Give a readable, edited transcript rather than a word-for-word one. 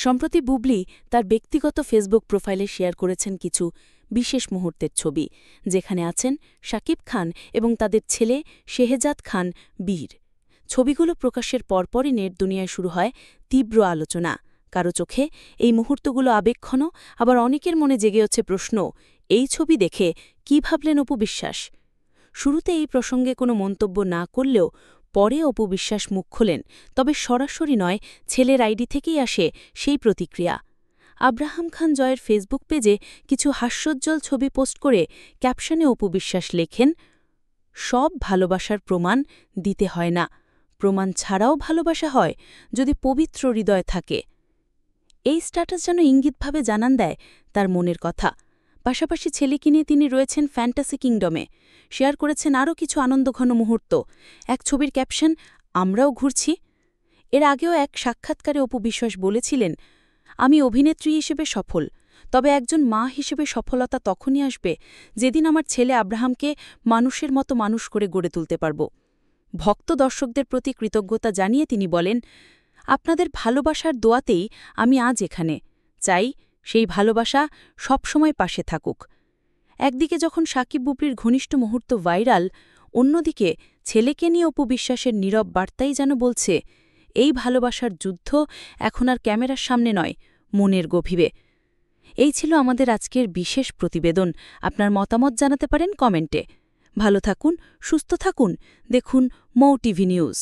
সম্প্রতি বুবলি তার ব্যক্তিগত ফেসবুক প্রোফাইলে শেয়ার করেছেন কিছু বিশেষ মুহূর্তের ছবি, যেখানে আছেন শাকিব খান এবং তাদের ছেলে শেহজাদ খান বীর। ছবিগুলো প্রকাশের পরপরই নেট দুনিয়ায় শুরু হয় তীব্র আলোচনা। কারো চোখে এই মুহূর্তগুলো আবেগঘন, আবার অনেকের মনে জেগে হচ্ছে প্রশ্ন, এই ছবি দেখে কী ভাবলেন অপু বিশ্বাস। শুরুতে এই প্রসঙ্গে কোনো মন্তব্য না করলেও পরে অপু বিশ্বাস মুখ খোলেন, তবে সরাসরি নয়, ছেলের আইডি থেকেই আসে সেই প্রতিক্রিয়া। আব্রাহাম খান জয়ের ফেসবুক পেজে কিছু হাস্যোজ্জ্বল ছবি পোস্ট করে ক্যাপশনে অপু বিশ্বাস লেখেন, সব ভালোবাসার প্রমাণ দিতে হয় না, প্রমাণ ছাড়াও ভালোবাসা হয় যদি পবিত্র হৃদয় থাকে। এই স্ট্যাটাস যেন ইঙ্গিতভাবে জানান দেয় তার মনের কথা। পাশাপাশি ছেলেকে নিয়ে তিনি রয়েছেন ফ্যান্টাসি কিংডমে। শেয়ার করেছেন আরও কিছু আনন্দঘন মুহূর্ত। এক ছবির ক্যাপশন, আমরাও ঘুরছি। এর আগেও এক সাক্ষাৎকারে অপু বিশ্বাস বলেছিলেন, আমি অভিনেত্রী হিসেবে সফল, তবে একজন মা হিসেবে সফলতা তখনই আসবে যেদিন আমার ছেলে আব্রাহামকে মানুষের মতো মানুষ করে গড়ে তুলতে পারব। ভক্ত দর্শকদের প্রতি কৃতজ্ঞতা জানিয়ে তিনি বলেন, আপনাদের ভালোবাসার দোয়াতেই আমি আজ এখানে। চাই সেই ভালোবাসা সবসময় পাশে থাকুক। একদিকে যখন সাকিব বুবলির ঘনিষ্ঠ মুহূর্ত ভাইরাল, অন্যদিকে ছেলেকে নিয়ে অপু বিশ্বাসের নীরব বার্তাই যেন বলছে, এই ভালোবাসার যুদ্ধ এখন আর ক্যামেরার সামনে নয়, মনের গভীরে। এই ছিল আমাদের আজকের বিশেষ প্রতিবেদন। আপনার মতামত জানাতে পারেন কমেন্টে। ভালো থাকুন, সুস্থ থাকুন, দেখুন মৌ টিভি নিউজ।